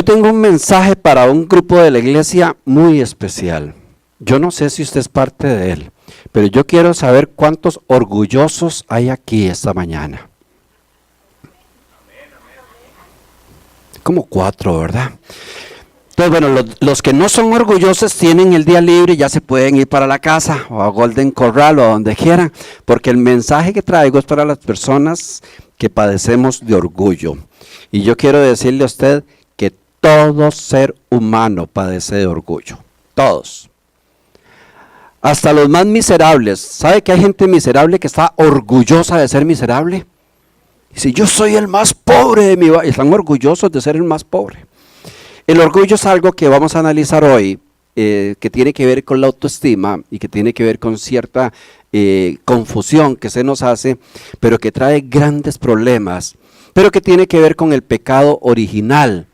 Hoy tengo un mensaje para un grupo de la iglesia muy especial. Yo no sé si usted es parte de él, pero yo quiero saber cuántos orgullosos hay aquí esta mañana. Como 4, ¿verdad? Entonces, bueno, los que no son orgullosos tienen el día libre y ya se pueden ir para la casa o a Golden Corral o a donde quieran, porque el mensaje que traigo es para las personas que padecemos de orgullo. Y yo quiero decirle a usted que todo ser humano padece de orgullo. Todos. Hasta los más miserables. ¿Sabe que hay gente miserable que está orgullosa de ser miserable? Dice, yo soy el más pobre de mi barrio. Están orgullosos de ser el más pobre. El orgullo es algo que vamos a analizar hoy, que tiene que ver con la autoestima y que tiene que ver con cierta confusión que se nos hace, pero que trae grandes problemas, pero que tiene que ver con el pecado original.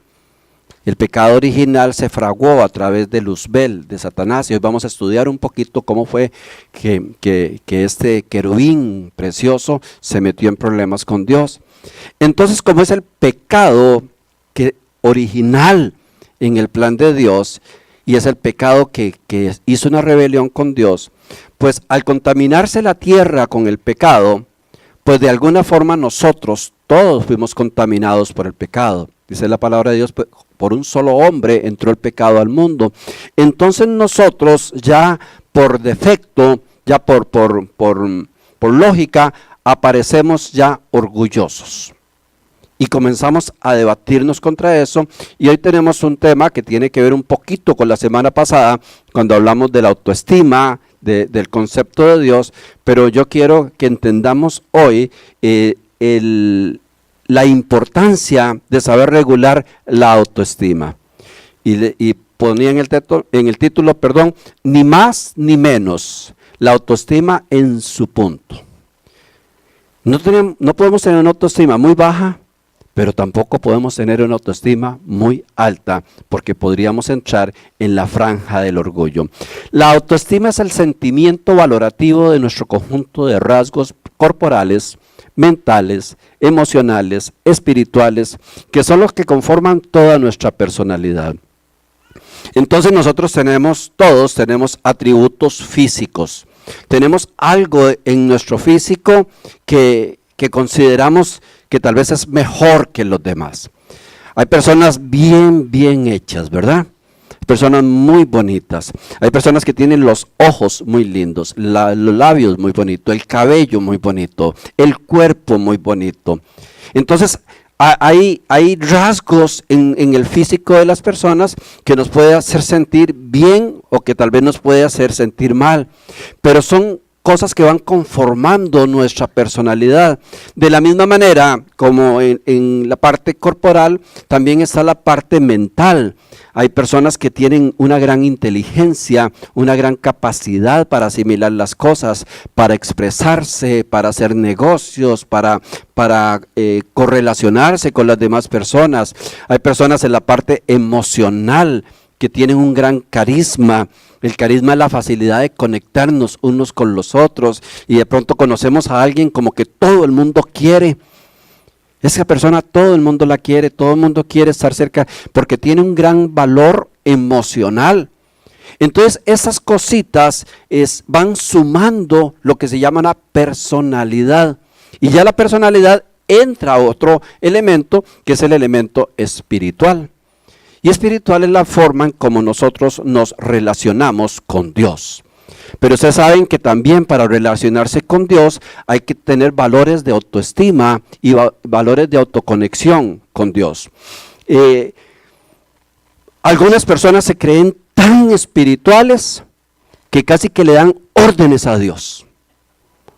El pecado original se fraguó a través de Luzbel, de Satanás, y hoy vamos a estudiar un poquito cómo fue que este querubín precioso se metió en problemas con Dios. Entonces, como es el pecado original en el plan de Dios, y es el pecado que hizo una rebelión con Dios, pues al contaminarse la tierra con el pecado, pues de alguna forma nosotros todos fuimos contaminados por el pecado. Dice la palabra de Dios, por un solo hombre entró el pecado al mundo. Entonces nosotros ya por defecto, ya por lógica, aparecemos ya orgullosos. Y comenzamos a debatirnos contra eso, y hoy tenemos un tema que tiene que ver un poquito con la semana pasada, cuando hablamos de la autoestima, del concepto de Dios, pero yo quiero que entendamos hoy la importancia de saber regular la autoestima. Y ponía en el título, ni más ni menos, la autoestima en su punto. No podemos tener una autoestima muy baja, pero tampoco podemos tener una autoestima muy alta, porque podríamos entrar en la franja del orgullo. La autoestima es el sentimiento valorativo de nuestro conjunto de rasgos corporales, mentales, emocionales, espirituales, que son los que conforman toda nuestra personalidad. Entonces nosotros todos tenemos atributos físicos. Tenemos algo en nuestro físico que consideramos que tal vez es mejor que los demás. Hay personas bien hechas, ¿verdad? Personas muy bonitas. Hay personas que tienen los ojos muy lindos, los labios muy bonitos, el cabello muy bonito, el cuerpo muy bonito. Entonces, hay rasgos en el físico de las personas que nos puede hacer sentir bien o que tal vez nos puede hacer sentir mal, pero son cosas que van conformando nuestra personalidad. De la misma manera como en la parte corporal, también está la parte mental. Hay personas que tienen una gran inteligencia, una gran capacidad para asimilar las cosas, para expresarse, para hacer negocios, para correlacionarse con las demás personas. Hay personas en la parte emocional que tienen un gran carisma. El carisma es la facilidad de conectarnos unos con los otros, y de pronto conocemos a alguien como que todo el mundo quiere. Esa persona todo el mundo la quiere, todo el mundo quiere estar cerca porque tiene un gran valor emocional. Entonces esas cositas van sumando lo que se llama una personalidad, y ya la personalidad entra a otro elemento que es el elemento espiritual. Y espiritual es la forma en como nosotros nos relacionamos con Dios. Pero ustedes saben que también para relacionarse con Dios hay que tener valores de autoestima y valores de autoconexión con Dios. Algunas personas se creen tan espirituales que casi que le dan órdenes a Dios.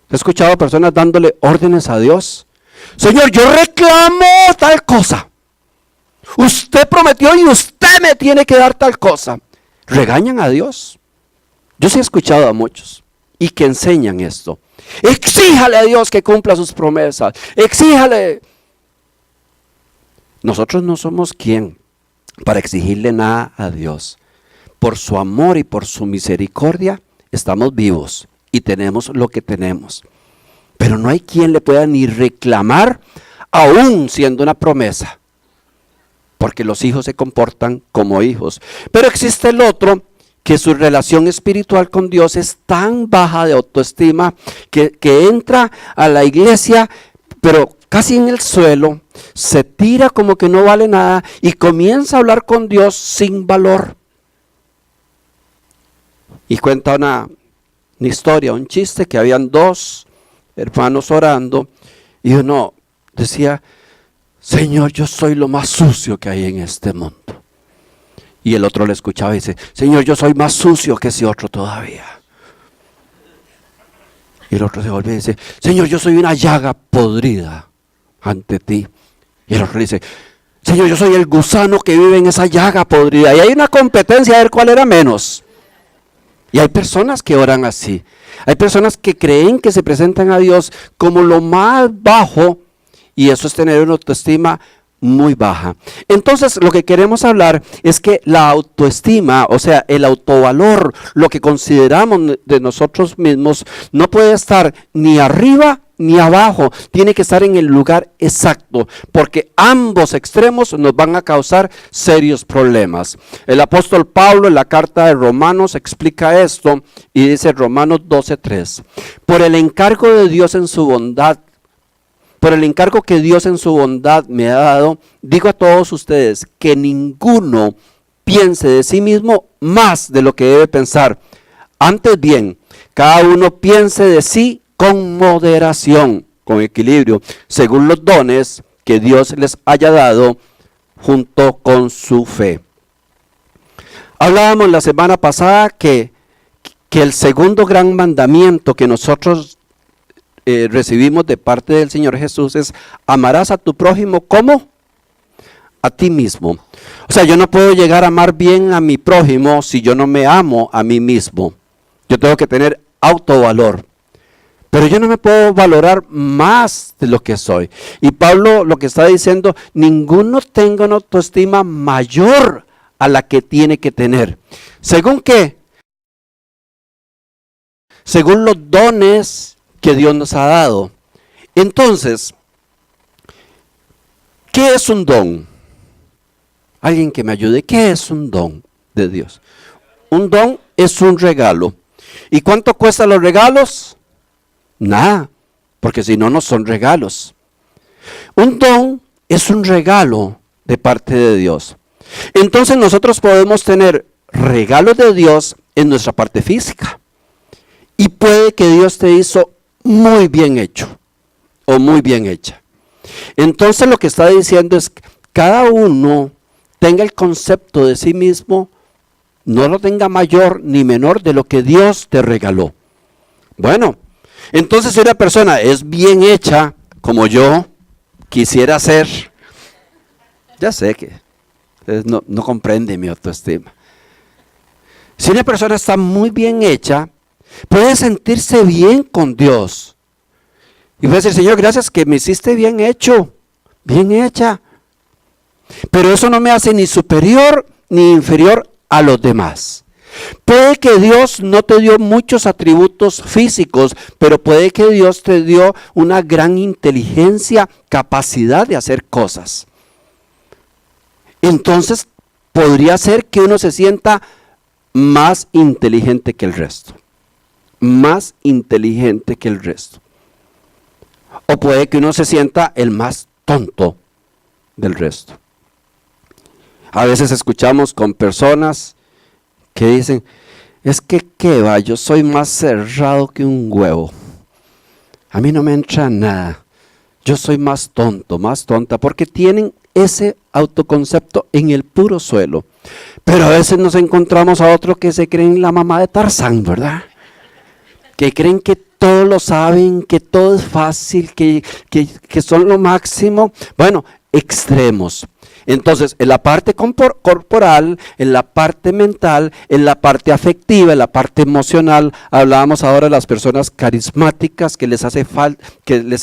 ¿He escuchado a personas dándole órdenes a Dios? Señor, yo reclamo tal cosa. Usted prometió y usted me tiene que dar tal cosa. Regañan a Dios. Yo sí he escuchado a muchos y que enseñan esto. Exíjale a Dios que cumpla sus promesas. Exíjale. Nosotros no somos quien para exigirle nada a Dios. Por su amor y por su misericordia estamos vivos y tenemos lo que tenemos. Pero no hay quien le pueda ni reclamar, aún siendo una promesa. porque los hijos se comportan como hijos. Pero existe el otro, que su relación espiritual con Dios es tan baja de autoestima que entra a la iglesia, pero casi en el suelo, se tira como que no vale nada y comienza a hablar con Dios sin valor. Y cuenta una historia, un chiste, que habían dos hermanos orando y uno decía: Señor, yo soy lo más sucio que hay en este mundo. Y el otro le escuchaba y dice: Señor, yo soy más sucio que ese otro todavía. Y el otro se volvió y dice: Señor, yo soy una llaga podrida ante ti. Y el otro le dice: Señor, yo soy el gusano que vive en esa llaga podrida. Y hay una competencia a ver cuál era menos. Y hay personas que oran así. Hay personas que creen que se presentan a Dios como lo más bajo, y eso es tener una autoestima muy baja. Entonces, lo que queremos hablar es que la autoestima, o sea, el autovalor, lo que consideramos de nosotros mismos, no puede estar ni arriba ni abajo, tiene que estar en el lugar exacto, porque ambos extremos nos van a causar serios problemas. El apóstol Pablo en la carta de Romanos explica esto y dice, Romanos 12:3, por el encargo de Dios en su bondad, por el encargo que Dios en su bondad me ha dado, digo a todos ustedes que ninguno piense de sí mismo más de lo que debe pensar. Antes bien, cada uno piense de sí con moderación, con equilibrio, según los dones que Dios les haya dado junto con su fe. Hablábamos la semana pasada que el segundo gran mandamiento que nosotros recibimos de parte del Señor Jesús es: amarás a tu prójimo como a ti mismo. O sea, yo no puedo llegar a amar bien a mi prójimo si yo no me amo a mí mismo. Yo tengo que tener autovalor. Pero yo no me puedo valorar más de lo que soy. Y Pablo lo que está diciendo, ninguno tenga una autoestima mayor a la que tiene que tener. ¿Según qué? Según los dones que Dios nos ha dado. Entonces, ¿qué es un don? Alguien que me ayude. ¿Qué es un don de Dios? Un don es un regalo. ¿Y cuánto cuestan los regalos? Nada, porque si no, no son regalos. Un don es un regalo de parte de Dios. Entonces nosotros podemos tener regalos de Dios en nuestra parte física. Y puede que Dios te hizo muy bien hecho o muy bien hecha. Entonces lo que está diciendo es que cada uno tenga el concepto de sí mismo, no lo tenga mayor ni menor de lo que Dios te regaló. Bueno, entonces si una persona es bien hecha, como yo quisiera ser, ya sé que no comprende mi autoestima. Si una persona está muy bien hecha, puede sentirse bien con Dios. Y puede decir: Señor, gracias que me hiciste bien hecho, bien hecha. Pero eso no me hace ni superior ni inferior a los demás. Puede que Dios no te dio muchos atributos físicos, pero puede que Dios te dio una gran inteligencia, capacidad de hacer cosas. Entonces, podría ser que uno se sienta más inteligente que el resto. Más inteligente que el resto. O puede que uno se sienta el más tonto del resto. A veces escuchamos con personas que dicen: es que qué va, yo soy más cerrado que un huevo. A mí no me entra nada. Yo soy más tonto, más tonta, porque tienen ese autoconcepto en el puro suelo. Pero a veces nos encontramos a otros que se creen la mamá de Tarzán, ¿verdad? Que creen que todo lo saben, que todo es fácil, que son lo máximo. Bueno, extremos. Entonces, en la parte corporal, en la parte mental, en la parte afectiva, en la parte emocional, hablábamos ahora de las personas carismáticas que les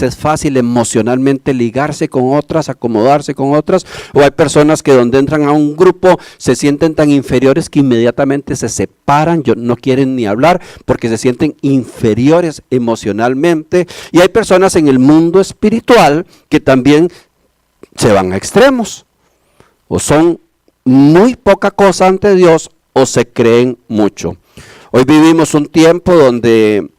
es fácil emocionalmente ligarse con otras, acomodarse con otras, o hay personas que donde entran a un grupo se sienten tan inferiores que inmediatamente se separan, no quieren ni hablar porque se sienten inferiores emocionalmente, y hay personas en el mundo espiritual que también se van a extremos. o son muy poca cosa ante Dios o se creen mucho. Hoy vivimos un tiempo donde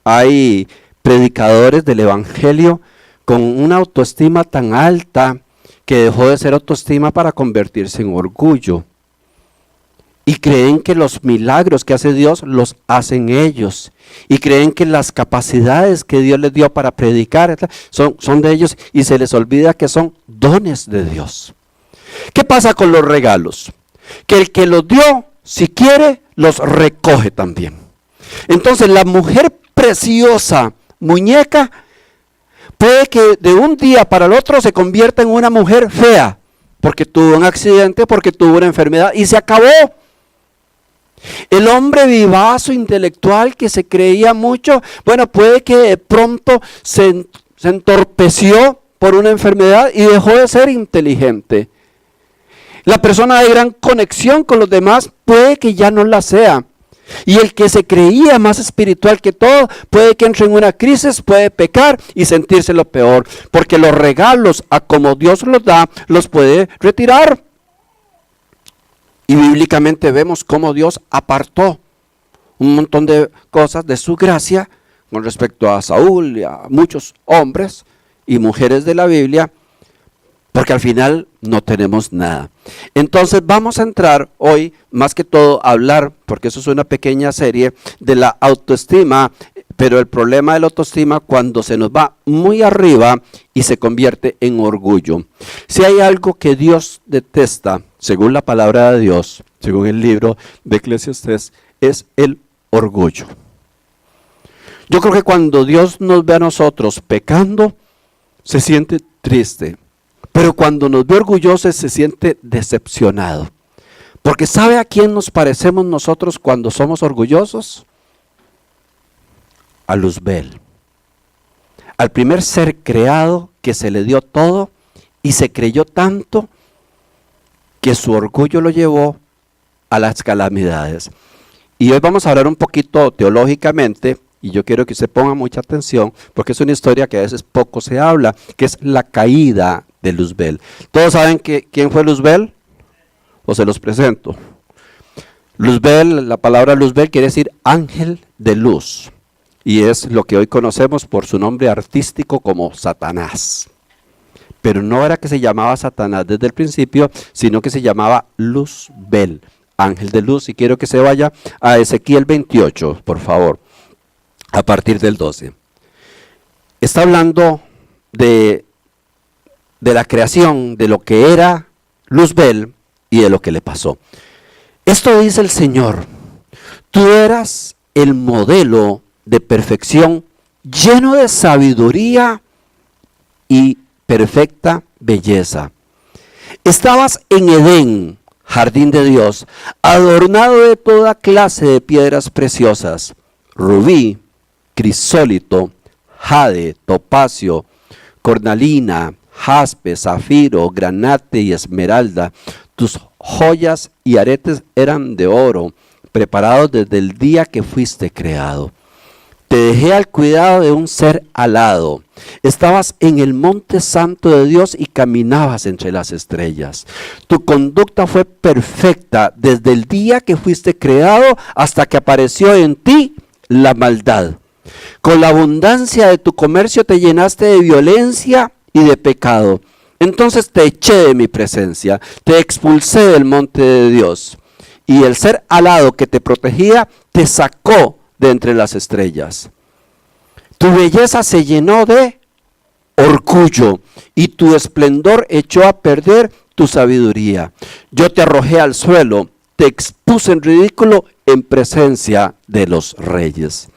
hay predicadores del evangelio con una autoestima tan alta que dejó de ser autoestima para convertirse en orgullo. Y creen que los milagros que hace Dios los hacen ellos. Y creen que las capacidades que Dios les dio para predicar son de ellos, y se les olvida que son dones de Dios. ¿Qué pasa con los regalos? Que el que los dio, si quiere, los recoge también. Entonces la mujer preciosa, muñeca, puede que de un día para el otro se convierta en una mujer fea, porque tuvo un accidente, porque tuvo una enfermedad y se acabó. El hombre vivazo, intelectual, que se creía mucho, bueno, puede que de pronto se entorpeció por una enfermedad y dejó de ser inteligente. La persona de gran conexión con los demás puede que ya no la sea. Y el que se creía más espiritual que todo, puede que entre en una crisis, puede pecar y sentirse lo peor. Porque los regalos, a como Dios los da, los puede retirar. Y bíblicamente vemos cómo Dios apartó un montón de cosas de su gracia con respecto a Saúl y a muchos hombres y mujeres de la Biblia, porque al final no tenemos nada. Entonces vamos a entrar hoy, más que todo, a hablar, porque eso es una pequeña serie, de la autoestima, pero el problema de la autoestima cuando se nos va muy arriba y se convierte en orgullo. Si hay algo que Dios detesta, según la palabra de Dios, según el libro de Eclesiastés, es el orgullo. Yo creo que cuando Dios nos ve a nosotros pecando, se siente triste. Pero cuando nos ve orgullosos se siente decepcionado. Porque ¿sabe a quién nos parecemos nosotros cuando somos orgullosos? A Luzbel. Al primer ser creado que se le dio todo y se creyó tanto que su orgullo lo llevó a las calamidades. Y hoy vamos a hablar un poquito teológicamente, y yo quiero que usted ponga mucha atención, porque es una historia que a veces poco se habla, que es la caída de Luzbel. ¿Todos saben quién fue Luzbel? ¿O se los presento? Luzbel, la palabra Luzbel quiere decir ángel de luz, y es lo que hoy conocemos por su nombre artístico como Satanás. Pero no era que se llamaba Satanás desde el principio, sino que se llamaba Luzbel, ángel de luz. Y quiero que se vaya a Ezequiel 28, por favor, a partir del 12. Está hablando de la creación, de lo que era Luzbel y de lo que le pasó. Esto dice el Señor: tú eras el modelo de perfección, lleno de sabiduría y perfecta belleza. Estabas en Edén, jardín de Dios, adornado de toda clase de piedras preciosas, rubí, crisólito, jade, topacio, cornalina, jaspe, zafiro, granate y esmeralda. Tus joyas y aretes eran de oro, preparados desde el día que fuiste creado. Te dejé al cuidado de un ser alado. Estabas en el monte santo de Dios y caminabas entre las estrellas. Tu conducta fue perfecta desde el día que fuiste creado hasta que apareció en ti la maldad. Con la abundancia de tu comercio te llenaste de violencia y de pecado. Entonces te eché de mi presencia, te expulsé del monte de Dios. Y el ser alado que te protegía te sacó de entre las estrellas. Tu belleza se llenó de orgullo y tu esplendor echó a perder tu sabiduría. Yo te arrojé al suelo, te expuse en ridículo en presencia de los reyes.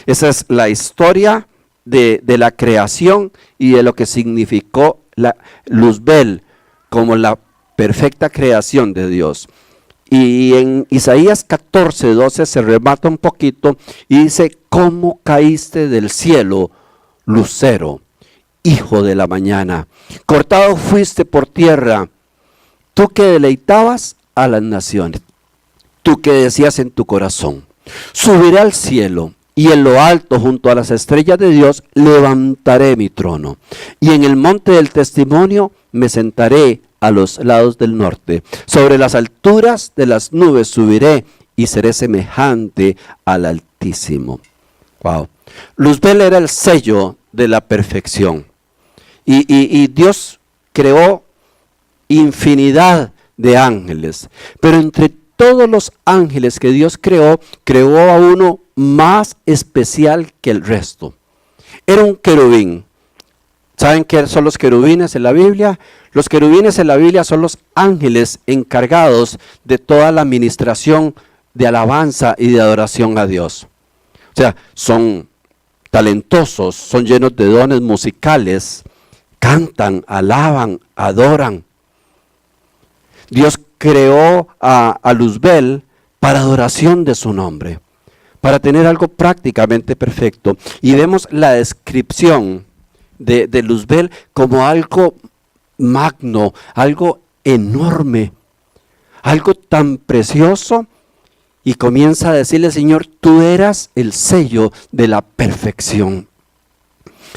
Esa es la historia de la creación y de lo que significó la Luzbel como la perfecta creación de Dios. Y en Isaías 14:12 se remata un poquito y dice: ¿cómo caíste del cielo, lucero, hijo de la mañana? Cortado fuiste por tierra, tú que deleitabas a las naciones, tú que decías en tu corazón: subiré al cielo y en lo alto, junto a las estrellas de Dios, levantaré mi trono. Y en el monte del testimonio me sentaré a los lados del norte. Sobre las alturas de las nubes subiré y seré semejante al Altísimo. Wow. Luzbel era el sello de la perfección. Y Dios creó infinidad de ángeles. Pero entre todos los ángeles que Dios creó, creó a uno más especial que el resto. Era un querubín. ¿Saben qué son los querubines en la Biblia? Los querubines en la Biblia son los ángeles encargados de toda la administración de alabanza y de adoración a Dios. O sea, son talentosos, son llenos de dones musicales, cantan, alaban, adoran. Dios creó a Luzbel para adoración de su nombre, para tener algo prácticamente perfecto. Y vemos la descripción de Luzbel como algo magno, algo enorme, algo tan precioso. Y comienza a decirle: Señor, tú eras el sello de la perfección.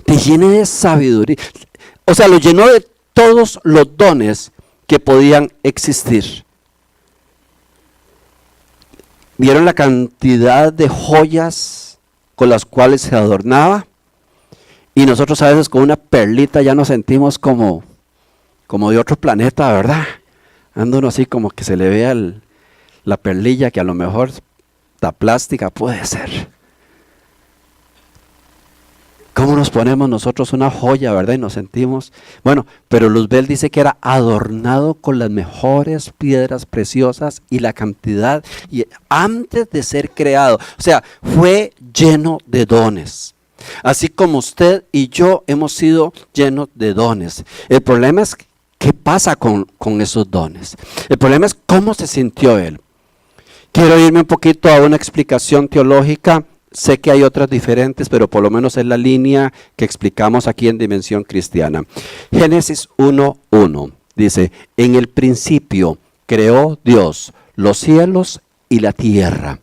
Te llené de sabiduría. O sea, lo llenó de todos los dones que podían existir. ¿Vieron la cantidad de joyas con las cuales se adornaba? Y nosotros a veces con una perlita ya nos sentimos como de otro planeta, ¿verdad? Anda uno así como que se le vea la perlilla, que a lo mejor la plástica puede ser. ¿Cómo nos ponemos nosotros una joya, verdad? Y nos sentimos, bueno, pero Luzbel dice que era adornado con las mejores piedras preciosas y la cantidad, y antes de ser creado, o sea, fue lleno de dones. Así como usted y yo hemos sido llenos de dones. El problema es qué pasa con esos dones. El problema es cómo se sintió él. Quiero irme un poquito a una explicación teológica. Sé que hay otras diferentes, pero por lo menos es la línea que explicamos aquí en Dimensión Cristiana. Génesis 1:1 dice: en el principio creó Dios los cielos y la tierra.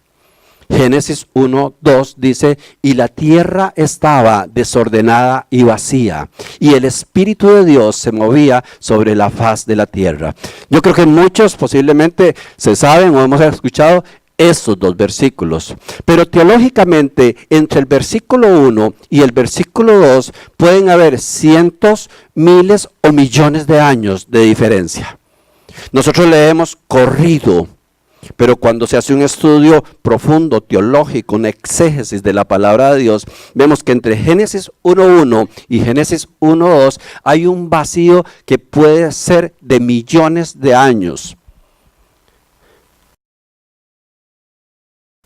Génesis 1:2 dice: y la tierra estaba desordenada y vacía, y el Espíritu de Dios se movía sobre la faz de la tierra. Yo creo que muchos posiblemente se saben o hemos escuchado estos dos versículos, pero teológicamente entre el versículo 1 y el versículo 2 pueden haber cientos, miles o millones de años de diferencia. Nosotros leemos corrido, pero cuando se hace un estudio profundo, teológico, una exégesis de la palabra de Dios, vemos que entre Génesis 1:1 y Génesis 1:2 hay un vacío que puede ser de millones de años.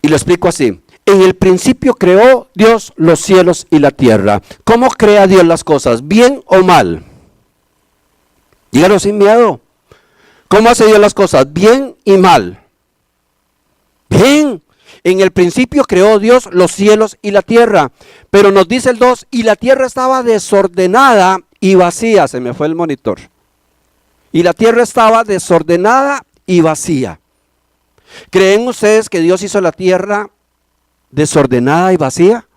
Y lo explico así: en el principio creó Dios los cielos y la tierra. ¿Cómo crea Dios las cosas? ¿Bien o mal? Dígalo sin miedo. ¿Cómo hace Dios las cosas? ¿Bien y mal? Bien, en el principio creó Dios los cielos y la tierra, pero nos dice el 2, y la tierra estaba desordenada y vacía. Se me fue el monitor. Y la tierra estaba desordenada y vacía. ¿Creen ustedes que Dios hizo la tierra desordenada y vacía?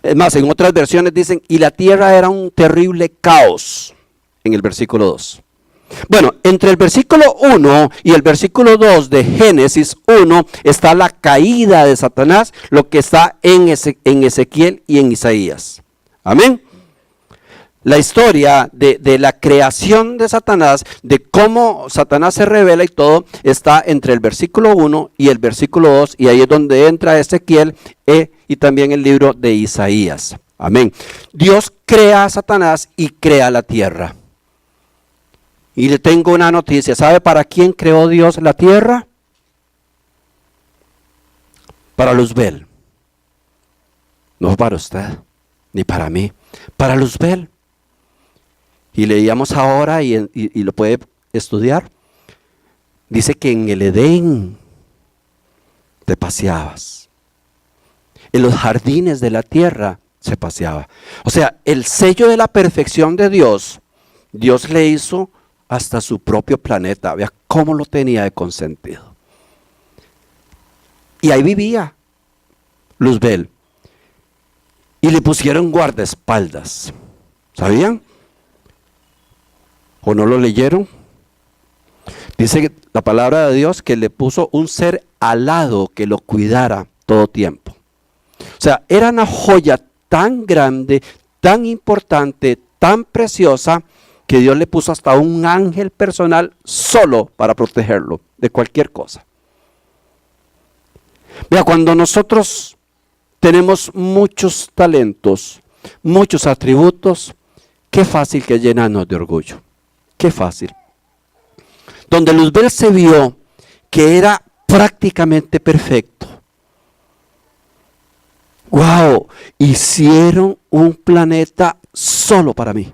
Es más, en otras versiones dicen: y la tierra era un terrible caos, en el versículo 2. Bueno, entre el versículo 1 y el versículo 2 de Génesis 1 está la caída de Satanás, lo que está en Ezequiel y en Isaías. Amén. La historia de la creación de Satanás, de cómo Satanás se revela y todo, está entre el versículo 1 y el versículo 2, y ahí es donde entra Ezequiel y también el libro de Isaías. Amén. Dios crea a Satanás y crea la tierra. Y le tengo una noticia. ¿Sabe para quién creó Dios la tierra? Para Luzbel. No para usted, ni para mí. Para Luzbel. Y leíamos ahora y lo puede estudiar. Dice que en el Edén te paseabas. En los jardines de la tierra se paseaba. O sea, el sello de la perfección de Dios, Dios le hizo hasta su propio planeta. Vea cómo lo tenía de consentido. Y ahí vivía. Luzbel. Y le pusieron guardaespaldas. ¿Sabían? ¿O no lo leyeron? Dice la palabra de Dios que le puso un ser alado que lo cuidara todo tiempo. O sea, era una joya tan grande, tan importante, tan preciosa, que Dios le puso hasta un ángel personal solo para protegerlo de cualquier cosa. Vea, cuando nosotros tenemos muchos talentos, muchos atributos, qué fácil que llenarnos de orgullo. Qué fácil. Donde Luzbel se vio que era prácticamente perfecto. ¡Wow! Hicieron un planeta solo para mí.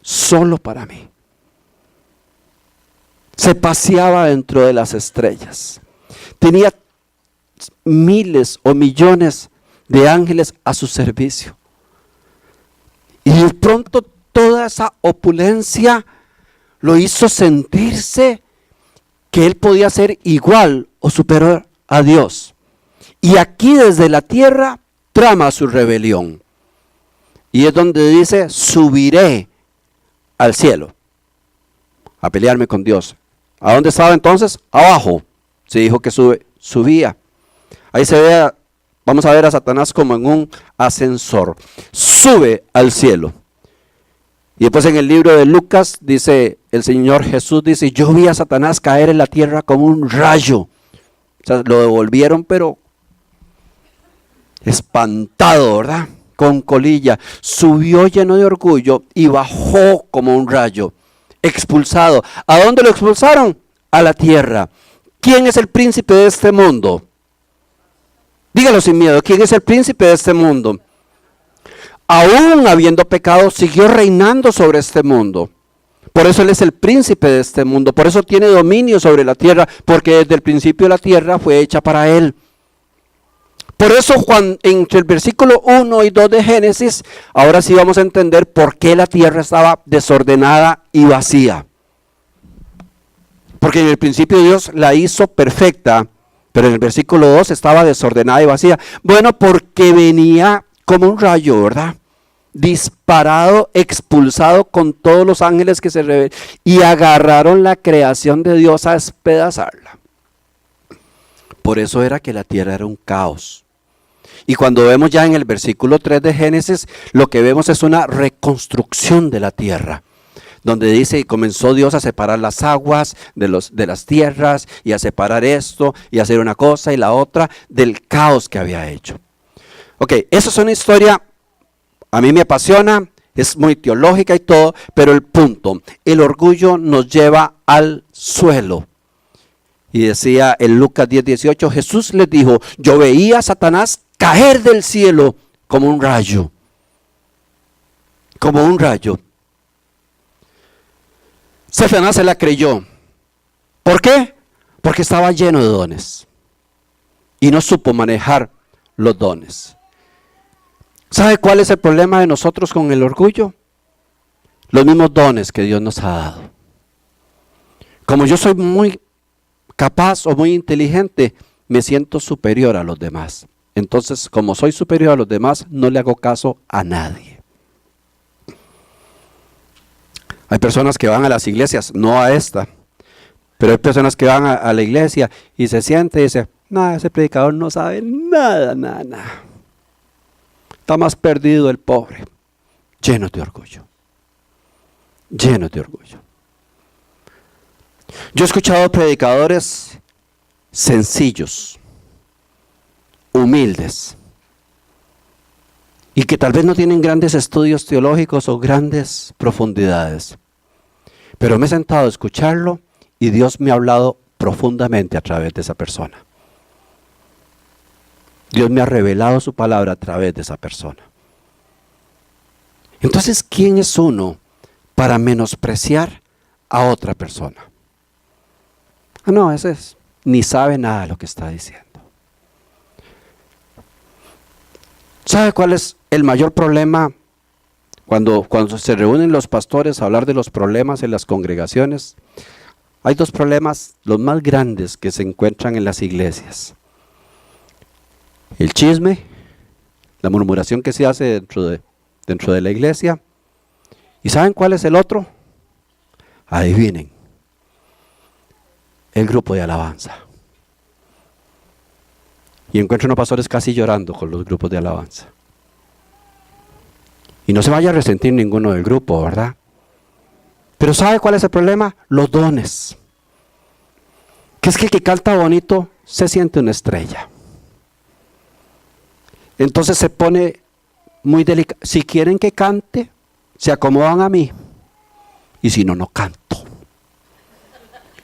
Solo para mí. Se paseaba dentro de las estrellas. Tenía miles o millones de ángeles a su servicio. Y de pronto toda esa opulencia lo hizo sentirse que él podía ser igual o superior a Dios. Y aquí desde la tierra trama su rebelión. Y es donde dice, subiré al cielo a pelearme con Dios. ¿A dónde estaba entonces? Abajo. Se dijo que subía. Ahí se ve, vamos a ver a Satanás como en un ascensor. Sube al cielo. Y después en el libro de Lucas dice, el Señor Jesús dice, yo vi a Satanás caer en la tierra como un rayo. O sea, lo devolvieron pero espantado, ¿verdad? Con colilla. Subió lleno de orgullo y bajó como un rayo. Expulsado. ¿A dónde lo expulsaron? A la tierra. ¿Quién es el príncipe de este mundo? Dígalo sin miedo. ¿Quién es el príncipe de este mundo? Aún habiendo pecado, siguió reinando sobre este mundo. Por eso Él es el príncipe de este mundo. Por eso tiene dominio sobre la tierra. Porque desde el principio la tierra fue hecha para Él. Por eso entre el versículo 1 y 2 de Génesis, ahora sí vamos a entender por qué la tierra estaba desordenada y vacía. Porque en el principio Dios la hizo perfecta, pero en el versículo 2 estaba desordenada y vacía. Bueno, porque venía como un rayo, ¿verdad? Disparado, expulsado con todos los ángeles que se rebelaron y agarraron la creación de Dios a despedazarla. Por eso era que la tierra era un caos. Y cuando vemos ya en el versículo 3 de Génesis, lo que vemos es una reconstrucción de la tierra. Donde dice, y comenzó Dios a separar las aguas de las tierras, y a separar esto, y a hacer una cosa y la otra, del caos que había hecho. Ok, esa es una historia, a mí me apasiona, es muy teológica y todo, pero el punto, el orgullo nos lleva al suelo. Y decía en Lucas 10:18, Jesús les dijo, yo veía a Satanás caer del cielo como un rayo. Como un rayo. Satanás se la creyó. ¿Por qué? Porque estaba lleno de dones. Y no supo manejar los dones. ¿Sabe cuál es el problema de nosotros con el orgullo? Los mismos dones que Dios nos ha dado. Como yo soy muy capaz o muy inteligente, me siento superior a los demás. Entonces, como soy superior a los demás, no le hago caso a nadie. Hay personas que van a las iglesias, no a esta, pero hay personas que van a la iglesia y se sienten y dicen, no, ese predicador no sabe nada. Está más perdido el pobre. Lleno de orgullo. Lleno de orgullo. Yo he escuchado predicadores sencillos, humildes, y que tal vez no tienen grandes estudios teológicos o grandes profundidades. Pero me he sentado a escucharlo y Dios me ha hablado profundamente a través de esa persona. Dios me ha revelado su palabra a través de esa persona. Entonces, ¿quién es uno para menospreciar a otra persona? No, ese es, ni sabe nada de lo que está diciendo. ¿Sabe cuál es el mayor problema cuando se reúnen los pastores a hablar de los problemas en las congregaciones? Hay dos problemas, los más grandes que se encuentran en las iglesias. el chisme, la murmuración que se hace dentro de la iglesia. ¿Y saben cuál es el otro? Adivinen, el grupo de alabanza. Y encuentro unos pastores casi llorando con los grupos de alabanza. Y no se vaya a resentir ninguno del grupo, ¿verdad? Pero ¿sabe cuál es el problema? Los dones. Que es que el que canta bonito se siente una estrella. Entonces se pone muy delicado. Si quieren que cante, se acomodan a mí. Y si no, no canto.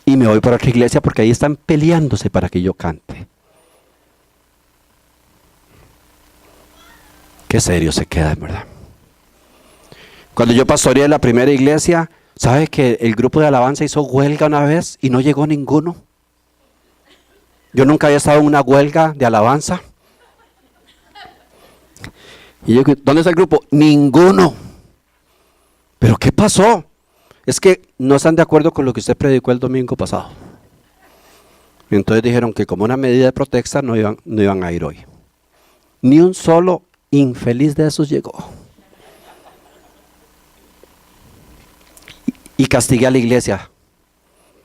Y me voy para otra iglesia porque ahí están peleándose para que yo cante. Qué serio se queda, en verdad. Cuando yo pastoreé en la primera iglesia, ¿sabe que el grupo de alabanza hizo huelga una vez y no llegó ninguno? Yo nunca había estado en una huelga de alabanza. Y yo, ¿dónde está el grupo? Ninguno. ¿Pero qué pasó? Es que no están de acuerdo con lo que usted predicó el domingo pasado. Y entonces dijeron que como una medida de protesta no iban a ir hoy. Ni un solo infeliz de esos llegó. Y castigué a la iglesia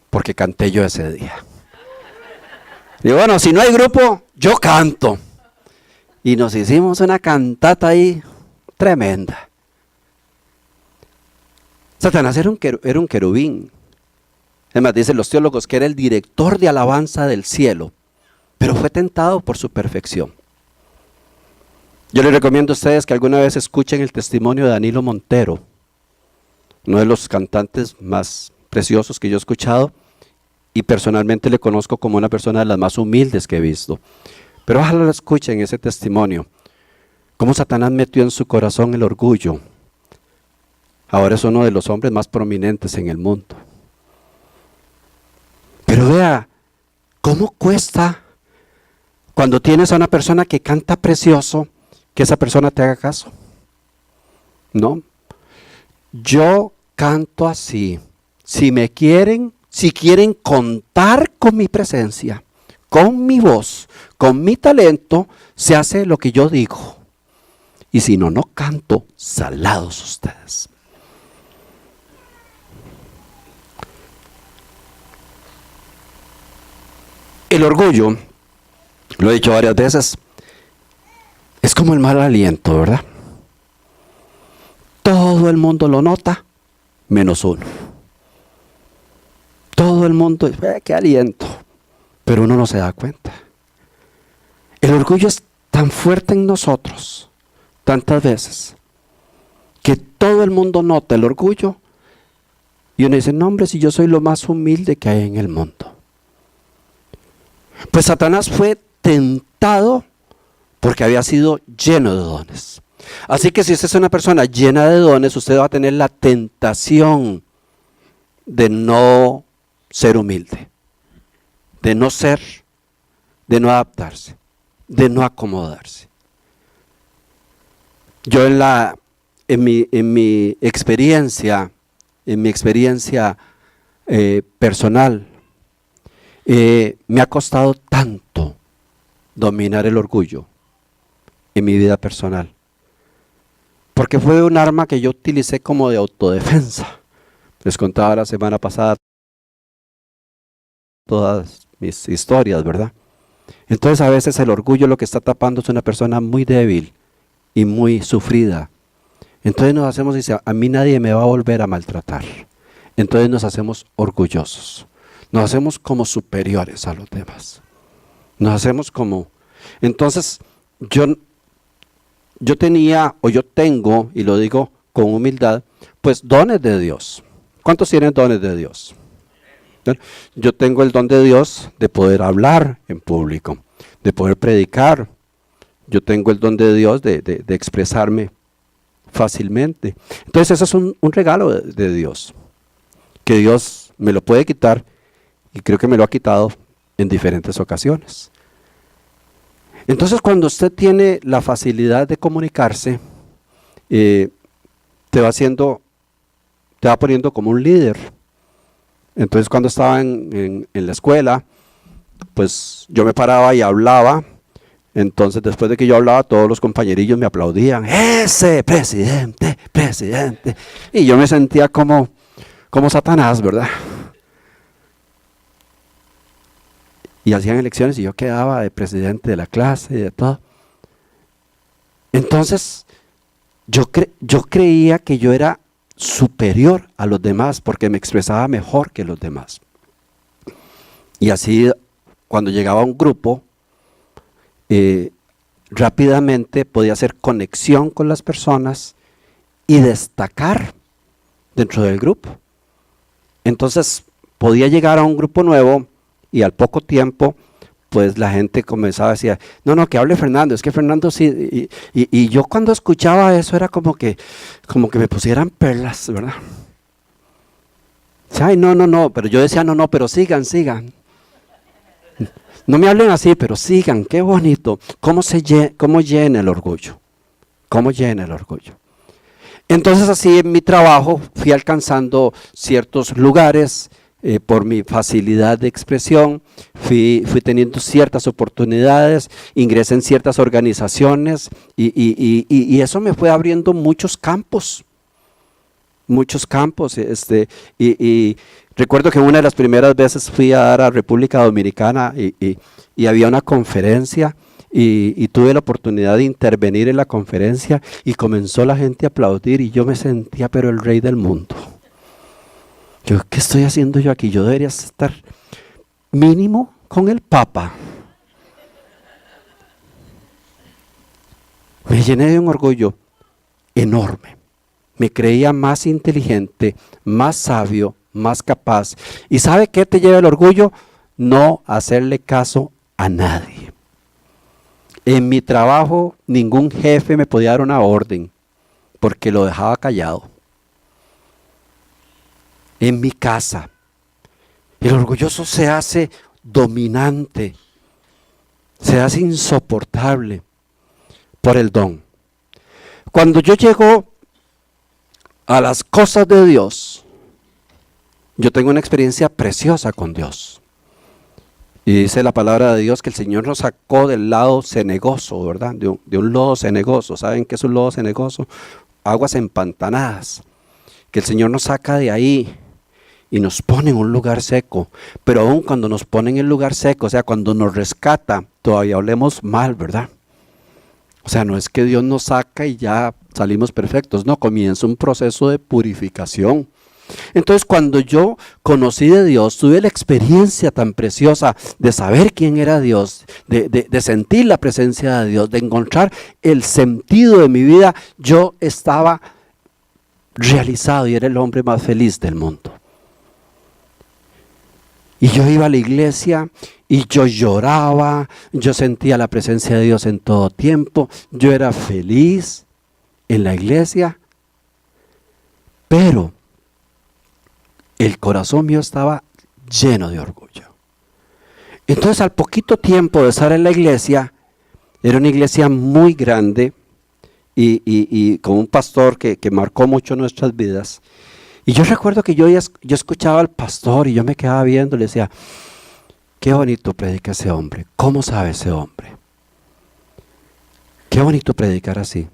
porque canté yo ese día. Y bueno, si no hay grupo, yo canto. Y nos hicimos una cantata ahí tremenda. Satanás era un querubín. Además, dicen los teólogos que era el director de alabanza del cielo, pero fue tentado por su perfección. Yo les recomiendo a ustedes que alguna vez escuchen el testimonio de Danilo Montero, uno de los cantantes más preciosos que yo he escuchado, y personalmente le conozco como una persona de las más humildes que he visto. Pero ojalá lo escuchen ese testimonio, cómo Satanás metió en su corazón el orgullo. Ahora es uno de los hombres más prominentes en el mundo. Pero vea, ¿cómo cuesta cuando tienes a una persona que canta precioso, que esa persona te haga caso? ¿No? Yo canto así. Si quieren contar con mi presencia, con mi voz, con mi talento, se hace lo que yo digo. Y si no, no canto, salados ustedes. El orgullo, lo he dicho varias veces, es como el mal aliento, ¿verdad? Todo el mundo lo nota, menos uno. Todo el mundo dice, qué aliento, pero uno no se da cuenta. El orgullo es tan fuerte en nosotros, tantas veces, que todo el mundo nota el orgullo y uno dice, no hombre, si yo soy lo más humilde que hay en el mundo. Pues Satanás fue tentado porque había sido lleno de dones. Así que si usted es una persona llena de dones, usted va a tener la tentación de no ser humilde, de no ser, de no adaptarse, de no acomodarse. Yo en mi experiencia personal, me ha costado tanto dominar el orgullo en mi vida personal. Porque fue un arma que yo utilicé como de autodefensa. Les contaba la semana pasada todas mis historias, ¿verdad? Entonces a veces el orgullo lo que está tapando es una persona muy débil y muy sufrida. Entonces nos hacemos, dice, a mí nadie me va a volver a maltratar. Entonces nos hacemos orgullosos. Nos hacemos como superiores a los demás. Nos hacemos como... Entonces, yo tenía, o yo tengo, y lo digo con humildad, pues dones de Dios. ¿Cuántos tienen dones de Dios? Yo tengo el don de Dios de poder hablar en público, de poder predicar. Yo tengo el don de Dios de expresarme fácilmente. Entonces, eso es un regalo de Dios, que Dios me lo puede quitar. Y creo que me lo ha quitado en diferentes ocasiones. Entonces, cuando usted tiene la facilidad de comunicarse, te va poniendo como un líder. Entonces, cuando estaba en la escuela, pues yo me paraba y hablaba Entonces, después de que yo hablaba, todos los compañerillos me aplaudían. ¡Ese presidente, presidente! Y yo me sentía como Satanás, ¿verdad? Y hacían elecciones y yo quedaba de presidente de la clase y de todo. Entonces, yo creía que yo era superior a los demás porque me expresaba mejor que los demás. Y así, cuando llegaba a un grupo, rápidamente podía hacer conexión con las personas y destacar dentro del grupo. Entonces, podía llegar a un grupo nuevo y al poco tiempo, pues la gente comenzaba a decir, no, que hable Fernando, es que Fernando sí, y yo cuando escuchaba eso era como que me pusieran perlas, ¿verdad? Ay, no, pero yo decía, no, pero sigan. No me hablen así, pero sigan, qué bonito. ¿Cómo llena el orgullo? ¿Cómo llena el orgullo? Entonces así en mi trabajo fui alcanzando ciertos lugares, por mi facilidad de expresión, fui teniendo ciertas oportunidades, ingresé en ciertas organizaciones y eso me fue abriendo muchos campos. Y recuerdo que una de las primeras veces fui a dar a República Dominicana y había una conferencia y tuve la oportunidad de intervenir en la conferencia y comenzó la gente a aplaudir y yo me sentía pero el rey del mundo. Yo, ¿qué estoy haciendo yo aquí? Yo debería estar mínimo con el Papa. Me llené de un orgullo enorme. Me creía más inteligente, más sabio, más capaz. ¿Y sabe qué te lleva el orgullo? No hacerle caso a nadie. En mi trabajo ningún jefe me podía dar una orden porque lo dejaba callado. En mi casa, el orgulloso se hace dominante, se hace insoportable por el don. Cuando yo llego a las cosas de Dios, yo tengo una experiencia preciosa con Dios. Y dice la palabra de Dios que el Señor nos sacó del lado cenagoso, ¿verdad? De un lodo cenagoso. ¿Saben qué es un lodo cenagoso? Aguas empantanadas. Que el Señor nos saca de ahí y nos pone en un lugar seco. Pero aún cuando nos pone en el lugar seco, o sea, cuando nos rescata, todavía olemos mal, ¿verdad? O sea, no es que Dios nos saca y ya salimos perfectos. No, comienza un proceso de purificación. Entonces, cuando yo conocí de Dios, tuve la experiencia tan preciosa de saber quién era Dios, de sentir la presencia de Dios, de encontrar el sentido de mi vida, yo estaba realizado y era el hombre más feliz del mundo. Y yo iba a la iglesia y yo lloraba, yo sentía la presencia de Dios en todo tiempo, yo era feliz en la iglesia, pero el corazón mío estaba lleno de orgullo. Entonces, al poquito tiempo de estar en la iglesia, era una iglesia muy grande y con un pastor que marcó mucho nuestras vidas. Y yo recuerdo que yo escuchaba al pastor y yo me quedaba viendo y le decía, qué bonito predica ese hombre, ¿cómo sabe ese hombre? Qué bonito predicar así.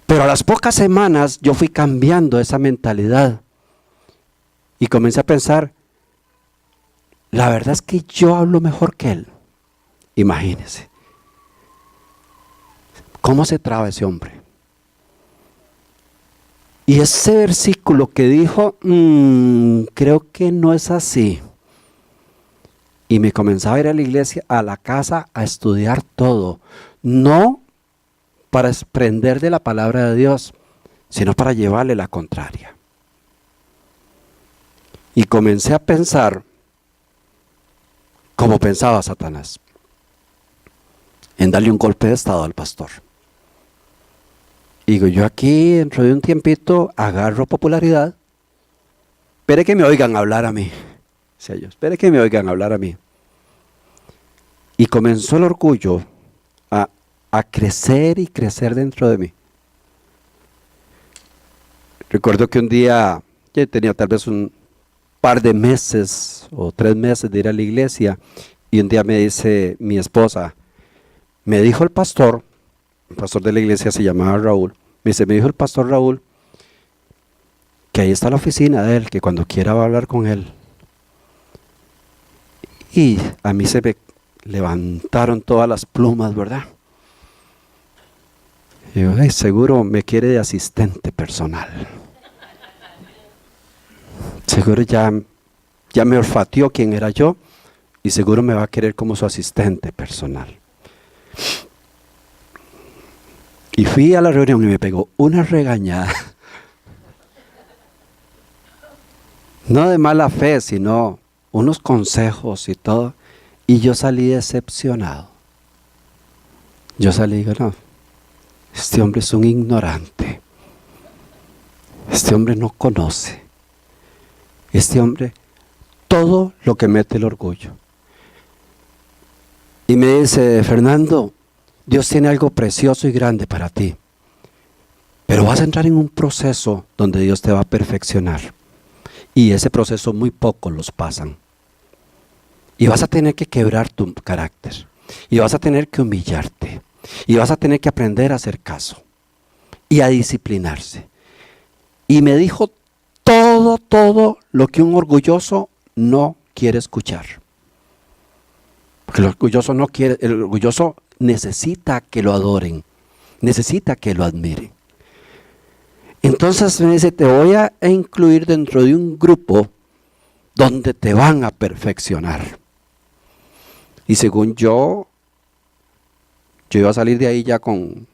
Pero a las pocas semanas yo fui cambiando esa mentalidad y comencé a pensar, la verdad es que yo hablo mejor que él. Imagínense. ¿Cómo se traba ese hombre? Y ese versículo que dijo, creo que no es así. Y me comenzaba a ir a la iglesia, a la casa, a estudiar todo. No para aprender de la palabra de Dios, sino para llevarle la contraria. Y comencé a pensar como pensaba Satanás, en darle un golpe de estado al pastor. Digo, yo aquí dentro de un tiempito agarro popularidad. Espere que me oigan hablar a mí. Decía yo, espere que me oigan hablar a mí. Y comenzó el orgullo a crecer y crecer dentro de mí. Recuerdo que un día, yo tenía tal vez un par de meses o 3 meses de ir a la iglesia Y un día me dice mi esposa, me dijo el pastor de la iglesia se llamaba Raúl, me dijo el pastor Raúl que ahí está la oficina de él, que cuando quiera va a hablar con él. Y a mí se me levantaron todas las plumas, ¿verdad? Y yo, "Ay, seguro me quiere de asistente personal. Seguro ya me olfateó quién era yo y seguro me va a querer como su asistente personal". Y fui a la reunión y me pegó una regañada. No de mala fe, sino unos consejos y todo. Y yo salí decepcionado. Yo salí y digo, no, este hombre es un ignorante. Este hombre no conoce. Este hombre, todo lo que mete el orgullo. Y me dice, Fernando, Dios tiene algo precioso y grande para ti. Pero vas a entrar en un proceso donde Dios te va a perfeccionar. Y ese proceso muy pocos los pasan. Y vas a tener que quebrar tu carácter. Y vas a tener que humillarte. Y vas a tener que aprender a hacer caso. Y a disciplinarse. Y me dijo todo lo que un orgulloso no quiere escuchar. Porque el orgulloso no quiere, el orgulloso necesita que lo adoren. Necesita que lo admiren. Entonces me dice, te voy a incluir dentro de un grupo donde te van a perfeccionar. Y según yo iba a salir de ahí ya con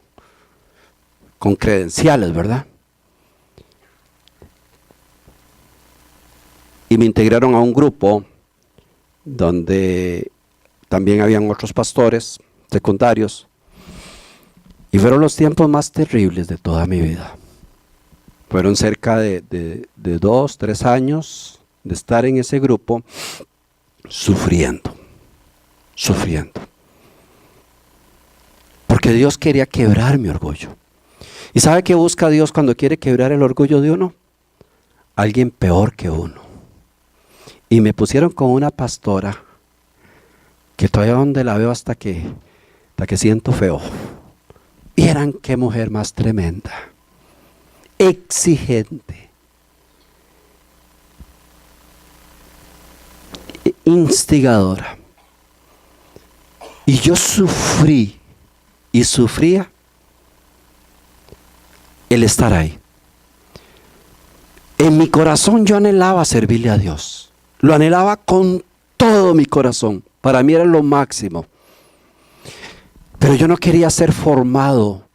credenciales, ¿verdad? Y me integraron a un grupo donde también habían otros pastores secundarios. Y fueron los tiempos más terribles de toda mi vida. Fueron cerca de 2, 3 años de estar en ese grupo sufriendo. Porque Dios quería quebrar mi orgullo. ¿Y sabe qué busca Dios cuando quiere quebrar el orgullo de uno? Alguien peor que uno. Y me pusieron con una pastora que todavía donde la veo hasta que siento feo. Vieran qué mujer más tremenda. Exigente, instigadora. Y yo sufrí y sufría el estar ahí. En mi corazón yo anhelaba servirle a Dios. Lo anhelaba con todo mi corazón. Para mí era lo máximo. Pero yo no quería ser formado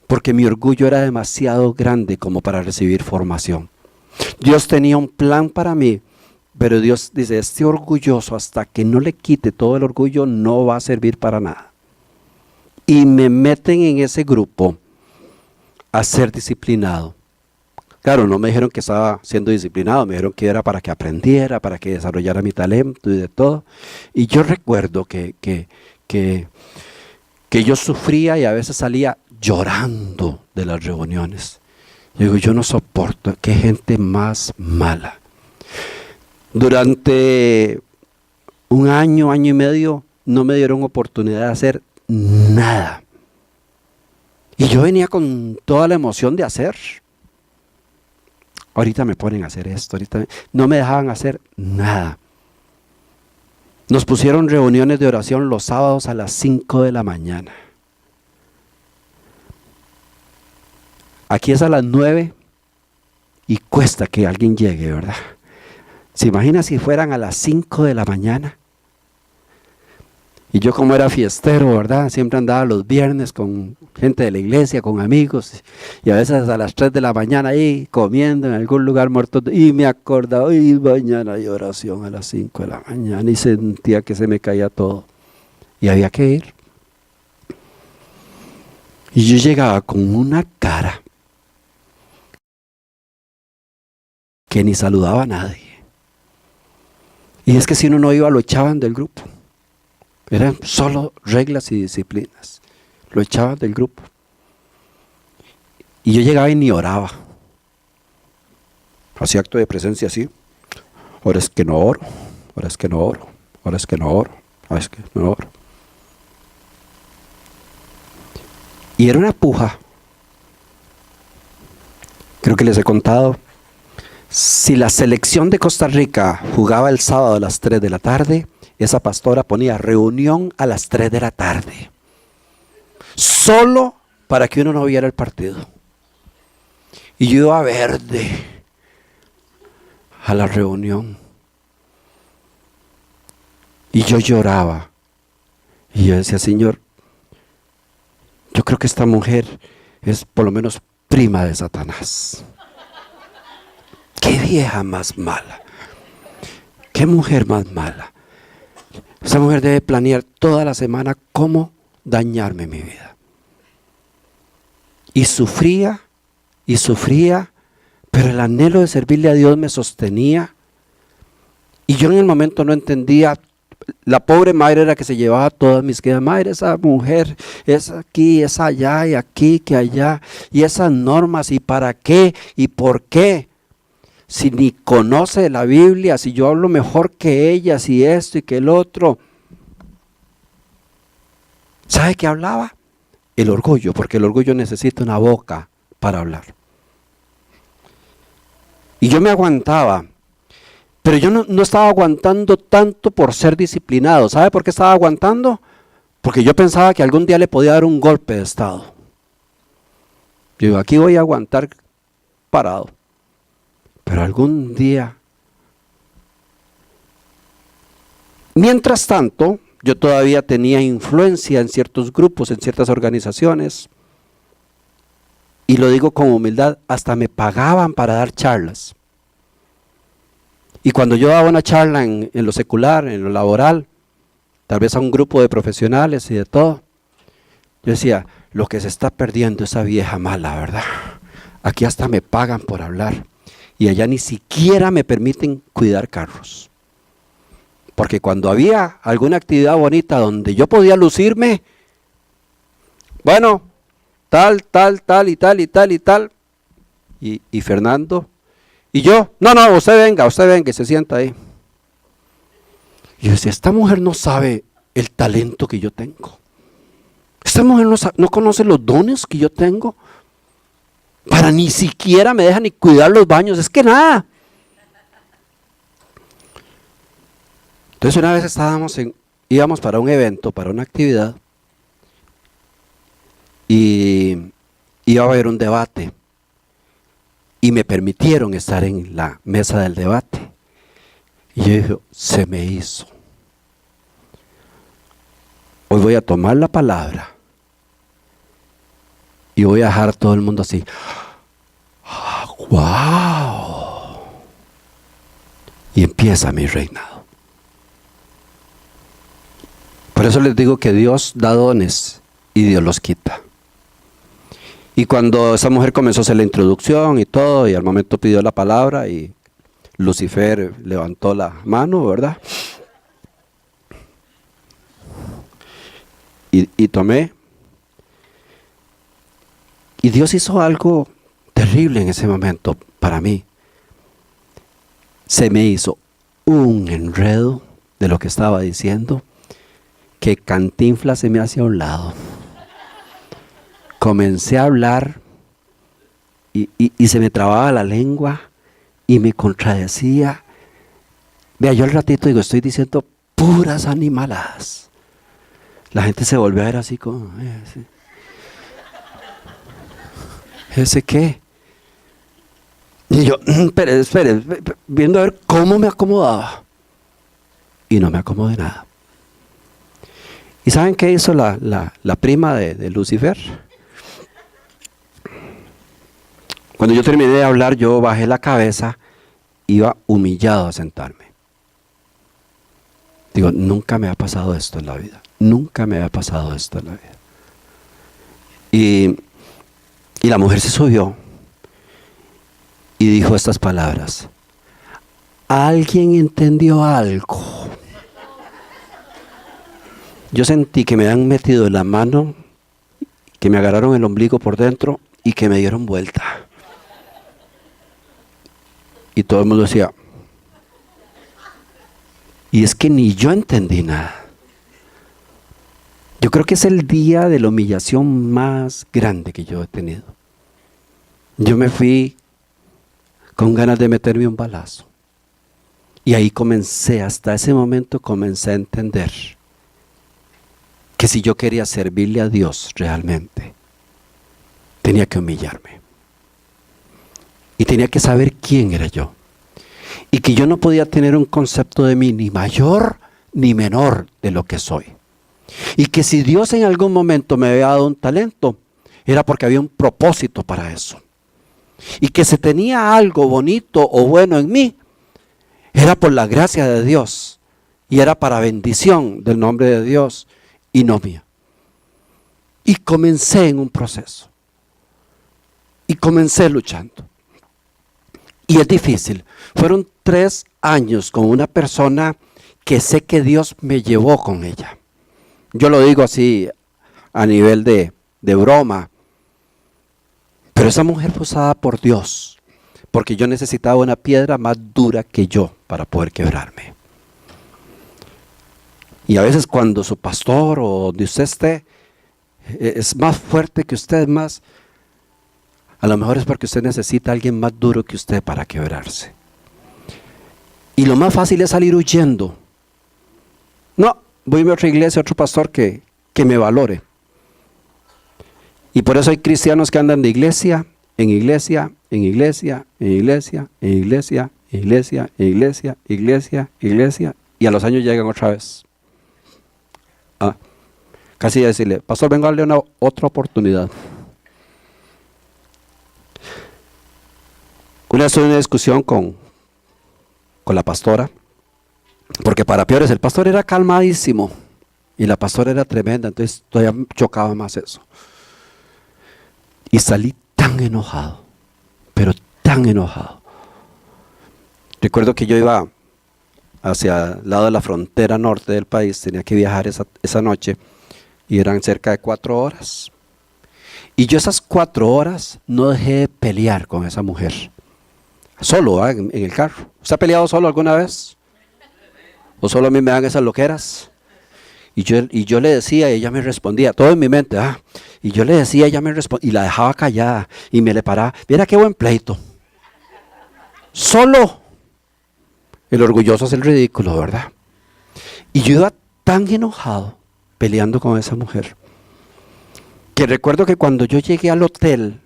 porque mi orgullo era demasiado grande como para recibir formación. Dios tenía un plan para mí, pero Dios dice, este orgulloso hasta que no le quite todo el orgullo no va a servir para nada. Y me meten en ese grupo a ser disciplinado. Claro, no me dijeron que estaba siendo disciplinado, me dijeron que era para que aprendiera, para que desarrollara mi talento y de todo. Y yo recuerdo que yo sufría y a veces salía llorando de las reuniones. Yo digo, yo no soporto, qué gente más mala. Durante un año y medio, no me dieron oportunidad de hacer nada. Y yo venía con toda la emoción de hacer. Ahorita me ponen a hacer esto, no me dejaban hacer nada. Nos pusieron reuniones de oración los sábados a las 5 de la mañana. Aquí es a las 9 y cuesta que alguien llegue, ¿verdad? ¿Se imagina si fueran a las 5 de la mañana? Y yo como era fiestero, ¿verdad? Siempre andaba los viernes con gente de la iglesia, con amigos. Y a veces a las 3 de la mañana ahí comiendo en algún lugar muerto. Y me acordaba, y mañana hay oración a las 5 de la mañana. Y sentía que se me caía todo. Y había que ir. Y yo llegaba con una cara que ni saludaba a nadie. Y es que si uno no iba, lo echaban del grupo. Eran solo reglas y disciplinas. Lo echaban del grupo. Y yo llegaba y ni oraba. Hacía acto de presencia así. Ahora es que no oro, ahora es que no oro, ahora es que no oro, ahora es que no oro. Y era una puja. Creo que les he contado. Si la selección de Costa Rica jugaba el sábado a las 3 de la tarde, esa pastora ponía reunión a las 3 de la tarde. Solo para que uno no viera el partido. Y yo iba verde a la reunión. Y yo lloraba. Y yo decía, Señor, yo creo que esta mujer es por lo menos prima de Satanás. Qué vieja más mala. Qué mujer más mala. Esa mujer debe planear toda la semana cómo dañarme mi vida. Y sufría, pero el anhelo de servirle a Dios me sostenía. Y yo en el momento no entendía. La pobre madre era que se llevaba todas mis quejas. Madre, esa mujer es aquí, es allá, y aquí, que allá. Y esas normas, ¿y para qué? ¿Y por qué? Si ni conoce la Biblia, si yo hablo mejor que ella, si esto y que el otro. ¿Sabe qué hablaba? El orgullo, porque el orgullo necesita una boca para hablar. Y yo me aguantaba. Pero yo no estaba aguantando tanto por ser disciplinado. ¿Sabe por qué estaba aguantando? Porque yo pensaba que algún día le podía dar un golpe de estado. Yo digo, aquí voy a aguantar parado. Pero algún día. Mientras tanto, yo todavía tenía influencia en ciertos grupos, en ciertas organizaciones. Y lo digo con humildad, hasta me pagaban para dar charlas. Y cuando yo daba una charla en lo secular, en lo laboral, tal vez a un grupo de profesionales y de todo, yo decía, lo que se está perdiendo esa vieja mala, ¿verdad? Aquí hasta me pagan por hablar. Y allá ni siquiera me permiten cuidar carros. Porque cuando había alguna actividad bonita donde yo podía lucirme, bueno, tal, y tal, y tal, y tal. Y Fernando... Y yo, no, usted venga, y se sienta ahí. Y yo decía, esta mujer no sabe el talento que yo tengo. Esta mujer no conoce los dones que yo tengo. Para ni siquiera me deja ni cuidar los baños, es que nada. Entonces una vez íbamos para un evento, para una actividad. Y iba a haber un debate. Y me permitieron estar en la mesa del debate. Y yo dije, se me hizo. Hoy voy a tomar la palabra. Y voy a dejar a todo el mundo así. ¡Wow! Y empieza mi reinado. Por eso les digo que Dios da dones y Dios los quita. Y cuando esa mujer comenzó a hacer la introducción y todo, y al momento pidió la palabra, y Lucifer levantó la mano, ¿verdad? Y tomé. Y Dios hizo algo terrible en ese momento para mí. Se me hizo un enredo de lo que estaba diciendo, que Cantinflas se me hacía a un lado. Comencé a hablar y se me trababa la lengua y me contradecía. Vea, yo al ratito digo, estoy diciendo puras animaladas. La gente se volvió a ver así como, ¿ese qué? Y yo, espere, viendo a ver cómo me acomodaba. Y no me acomodé nada. ¿Y saben qué hizo la prima de Lucifer? Cuando yo terminé de hablar, yo bajé la cabeza, iba humillado a sentarme. Digo, nunca me ha pasado esto en la vida. Nunca me ha pasado esto en la vida. Y la mujer se subió y dijo estas palabras. ¿Alguien entendió algo? Yo sentí que me han metido la mano, que me agarraron el ombligo por dentro y que me dieron vuelta. Y todo el mundo decía, Y es que ni yo entendí nada. Yo creo que es el día de la humillación más grande que yo he tenido. Yo me fui con ganas de meterme un balazo. Y ahí comencé, hasta ese momento comencé a entender que si yo quería servirle a Dios realmente, tenía que humillarme. Y tenía que saber quién era yo. Y que yo no podía tener un concepto de mí ni mayor ni menor de lo que soy. Y que si Dios en algún momento me había dado un talento, era porque había un propósito para eso. Y que si tenía algo bonito o bueno en mí, era por la gracia de Dios. Y era para bendición del nombre de Dios y no mía. Y comencé en un proceso. Y comencé luchando. Y es difícil. Fueron 3 años con una persona que sé que Dios me llevó con ella. Yo lo digo así a nivel de broma. Pero esa mujer fue usada por Dios. Porque yo necesitaba una piedra más dura que yo para poder quebrarme. Y a veces cuando su pastor o donde usted esté es más fuerte que usted, a lo mejor es porque usted necesita a alguien más duro que usted para quebrarse. Y lo más fácil es salir huyendo. No, voy a ir a otra iglesia, a otro pastor que me valore. Y por eso hay cristianos que andan de iglesia, en iglesia, en iglesia, en iglesia, en iglesia, en iglesia, en iglesia, iglesia, iglesia, y a los años llegan otra vez. Casi decirle, pastor, vengo a darle otra oportunidad. Una vez tuve una discusión con la pastora, porque para peores el pastor era calmadísimo y la pastora era tremenda, entonces todavía chocaba más eso. Y salí tan enojado, pero tan enojado. Recuerdo que yo iba hacia el lado de la frontera norte del país, tenía que viajar esa noche y eran cerca de 4 horas. Y yo esas 4 horas no dejé de pelear con esa mujer. Solo, en el carro. ¿Usted ha peleado solo alguna vez? ¿O solo a mí me dan esas loqueras? Y yo le decía y ella me respondía, todo en mi mente, y yo le decía, ella me respondía, y la dejaba callada, y me le paraba, mira qué buen pleito. Solo. El orgulloso es el ridículo, ¿verdad? Y yo iba tan enojado, peleando con esa mujer, que recuerdo que cuando yo llegué al hotel,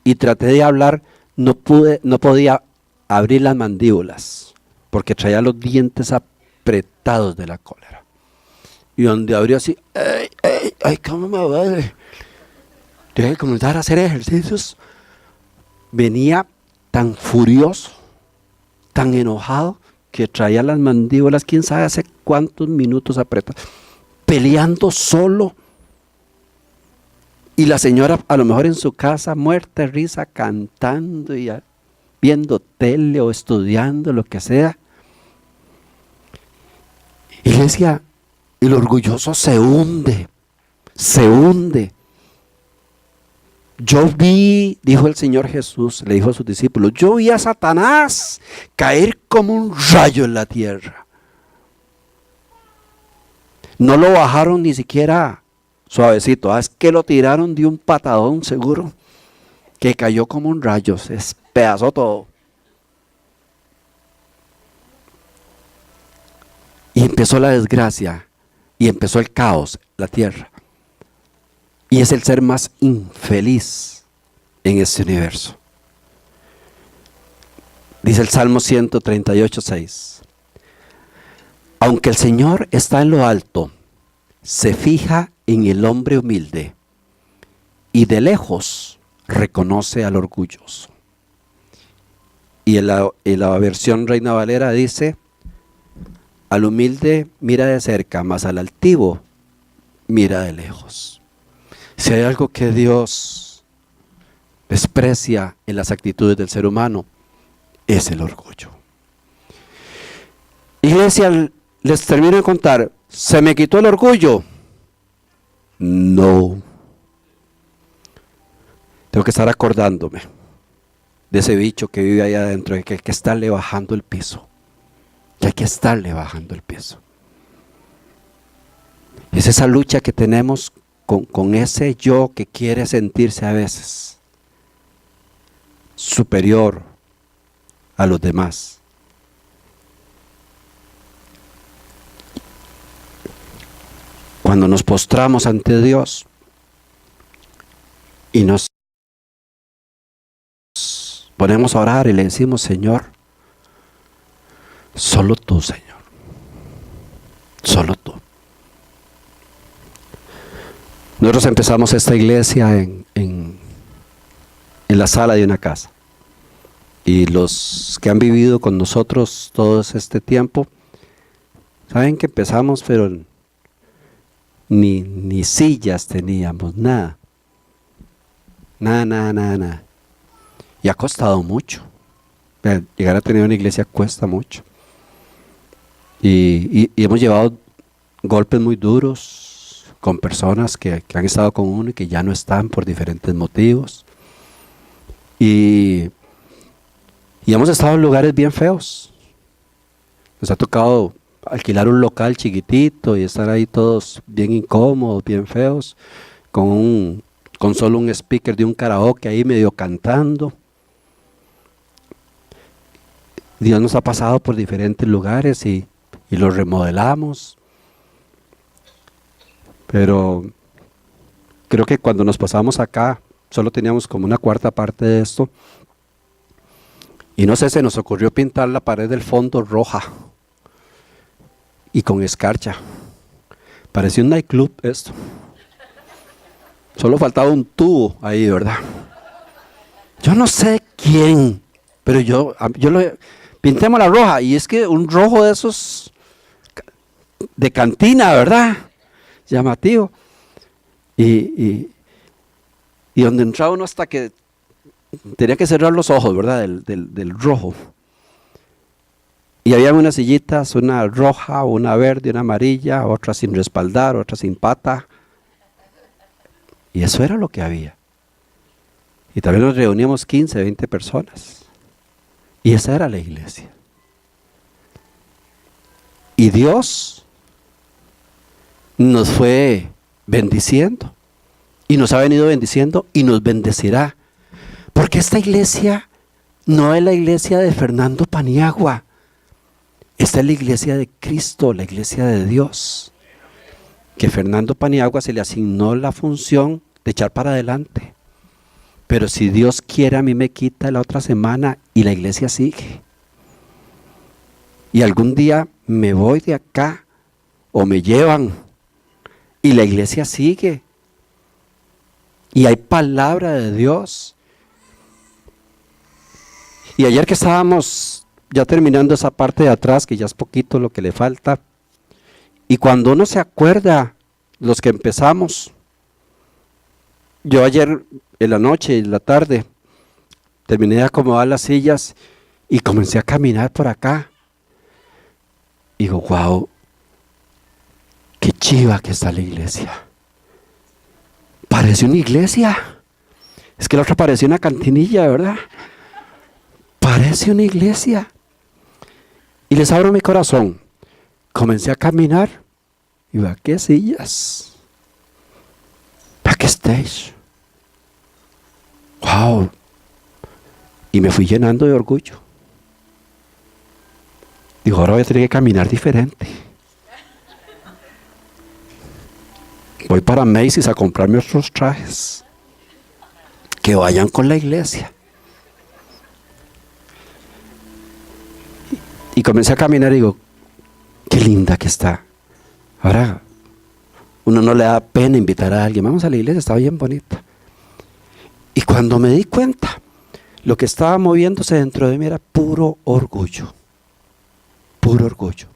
y traté de hablar, no podía abrir las mandíbulas, porque traía los dientes apretados de la cólera. Y donde abrió así, ¡ay, cómo me duele! Tengo que comenzar a hacer ejercicios. Venía tan furioso, tan enojado, que traía las mandíbulas, quién sabe hace cuántos minutos apretadas, peleando solo. Y la señora a lo mejor en su casa, muerta de risa, cantando y viendo tele o estudiando, lo que sea. Y le decía, el orgulloso se hunde, se hunde. Yo vi, dijo el Señor Jesús, le dijo a sus discípulos, yo vi a Satanás caer como un rayo en la tierra. No lo bajaron ni siquiera suavecito, es que lo tiraron de un patadón seguro, que cayó como un rayo, se despedazó todo. Y empezó la desgracia, y empezó el caos, la tierra. Y es el ser más infeliz en este universo. Dice el Salmo 138:6. Aunque el Señor está en lo alto, se fija en el hombre humilde y de lejos reconoce al orgulloso. Y en la versión Reina Valera dice, al humilde mira de cerca, mas al altivo mira de lejos. Si hay algo que Dios desprecia en las actitudes del ser humano, es el orgullo. Iglesia, les termino de contar, ¿se me quitó el orgullo? No. Tengo que estar acordándome de ese bicho que vive allá adentro, que estarle bajando el piso. Y hay que estarle bajando el peso. Es esa lucha que tenemos con ese yo que quiere sentirse a veces superior a los demás. Cuando nos postramos ante Dios y nos ponemos a orar y le decimos: Señor, solo tú, Señor, solo tú. Nosotros empezamos esta iglesia en la sala de una casa, y los que han vivido con nosotros todo este tiempo saben que empezamos, pero ni sillas teníamos, nada. Y ha costado mucho. Llegar a tener una iglesia cuesta mucho. Y hemos llevado golpes muy duros con personas que han estado con uno y que ya no están por diferentes motivos. Y hemos estado en lugares bien feos. Nos ha tocado alquilar un local chiquitito y estar ahí todos bien incómodos, bien feos, con solo un speaker de un karaoke ahí medio cantando. Dios nos ha pasado por diferentes lugares y los remodelamos. Pero creo que cuando nos pasamos acá, solo teníamos como una cuarta parte de esto. Y no sé, se nos ocurrió pintar la pared del fondo roja y con escarcha. Parecía un nightclub esto. Solo faltaba un tubo ahí, ¿verdad? Yo no sé quién, pero pintemos la roja. Y es que un rojo de esos de cantina, ¿verdad? Llamativo. Y donde entraba uno hasta que tenía que cerrar los ojos, ¿verdad? Del rojo. Y había unas sillitas, una roja, una verde, una amarilla, otra sin respaldar, otra sin pata. Y eso era lo que había. Y también nos reuníamos 15, 20 personas. Y esa era la iglesia. Y Dios nos fue bendiciendo. Y nos ha venido bendiciendo y nos bendecirá. Porque esta iglesia no es la iglesia de Fernando Paniagua. Esta es la iglesia de Cristo, la iglesia de Dios. Que Fernando Paniagua se le asignó la función de echar para adelante. Pero si Dios quiere, a mí me quita la otra semana y la iglesia sigue. Y algún día me voy de acá o me llevan y la iglesia sigue. Y hay palabra de Dios. Y ayer que estábamos ya terminando esa parte de atrás, que ya es poquito lo que le falta, y cuando uno se acuerda, los que empezamos, yo ayer en la noche y en la tarde, terminé de acomodar las sillas y comencé a caminar por acá. Y digo, wow, qué chiva que está la iglesia. Parece una iglesia. Es que la otra parecía una cantinilla, ¿verdad? Parece una iglesia. Y les abro mi corazón. Comencé a caminar y vea qué sillas. Vea qué stage. Wow. Y me fui llenando de orgullo. Digo, ahora voy a tener que caminar diferente. Voy para Macy's a comprarme otros trajes que vayan con la iglesia. Y comencé a caminar y digo, qué linda que está. Ahora, uno no le da pena invitar a alguien. Vamos a la iglesia, está bien bonita. Y cuando me di cuenta, lo que estaba moviéndose dentro de mí era puro orgullo. Puro orgullo.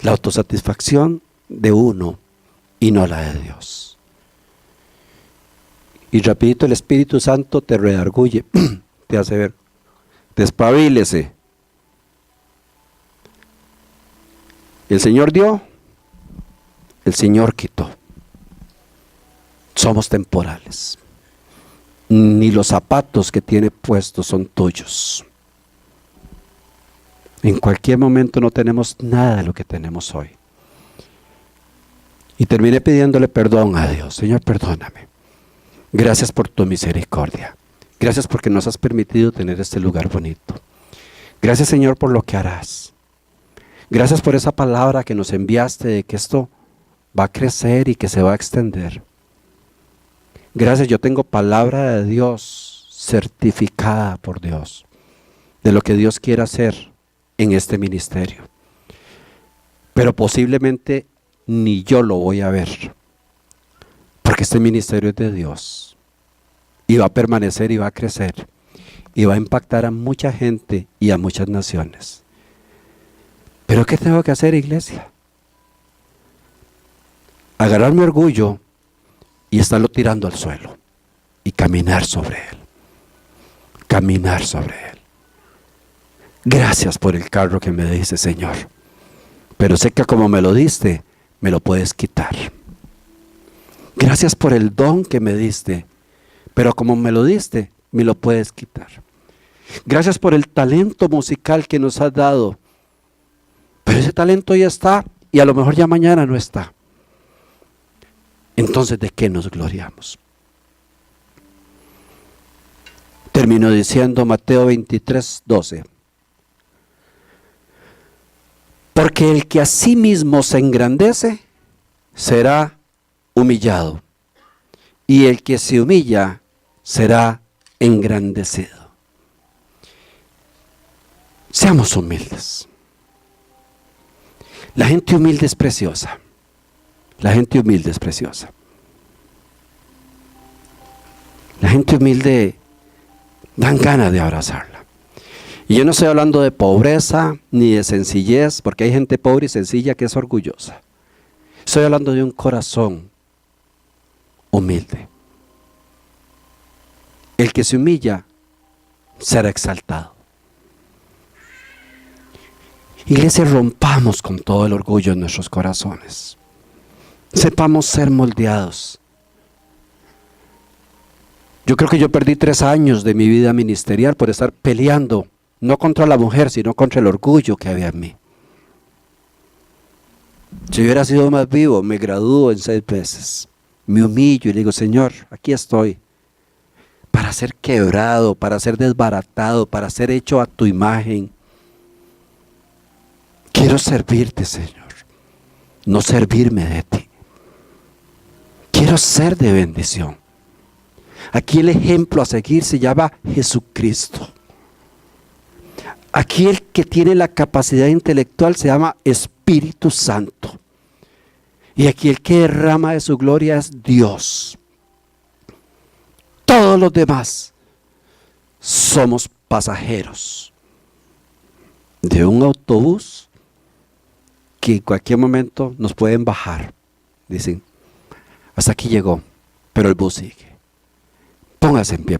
La autosatisfacción de uno y no la de Dios. Y rapidito el Espíritu Santo te redarguye, te hace ver, despabilese. El Señor dio, el Señor quitó. Somos temporales. Ni los zapatos que tiene puestos son tuyos. En cualquier momento no tenemos nada de lo que tenemos hoy. Y terminé pidiéndole perdón a Dios. Señor, perdóname. Gracias por tu misericordia. Gracias porque nos has permitido tener este lugar bonito. Gracias, Señor, por lo que harás. Gracias por esa palabra que nos enviaste de que esto va a crecer y que se va a extender. Gracias, yo tengo palabra de Dios certificada por Dios de lo que Dios quiere hacer en este ministerio. Pero posiblemente ni yo lo voy a ver, porque este ministerio es de Dios y va a permanecer y va a crecer y va a impactar a mucha gente y a muchas naciones. ¿Pero qué tengo que hacer, iglesia? Agarrar mi orgullo y estarlo tirando al suelo y caminar sobre él. Caminar sobre él. Gracias por el carro que me diste, Señor. Pero sé que como me lo diste, me lo puedes quitar. Gracias por el don que me diste, pero como me lo diste, me lo puedes quitar. Gracias por el talento musical que nos has dado, pero ese talento ya está y a lo mejor ya mañana no está. Entonces, ¿de qué nos gloriamos? Termino diciendo Mateo 23:12. Porque el que a sí mismo se engrandece, será humillado. Y el que se humilla, será engrandecido. Seamos humildes. La gente humilde es preciosa. La gente humilde es preciosa. La gente humilde dan ganas de abrazarla. Y yo no estoy hablando de pobreza ni de sencillez, porque hay gente pobre y sencilla que es orgullosa. Estoy hablando de un corazón humilde. El que se humilla será exaltado. Iglesia, rompamos con todo el orgullo en nuestros corazones. Sepamos ser moldeados. Yo creo que yo perdí 3 años de mi vida ministerial por estar peleando, no contra la mujer, sino contra el orgullo que había en mí. Si hubiera sido más vivo, me gradúo en 6 veces. Me humillo y le digo, Señor, aquí estoy. Para ser quebrado, para ser desbaratado, para ser hecho a tu imagen. Quiero servirte, Señor. No servirme de ti. Quiero ser de bendición. Aquí el ejemplo a seguir se llama Jesucristo. Aquí el que tiene la capacidad intelectual se llama Espíritu Santo. Y aquí el que derrama de su gloria es Dios. Todos los demás somos pasajeros de un autobús que en cualquier momento nos pueden bajar. Dicen, hasta aquí llegó, pero el bus sigue. Póngase en pie.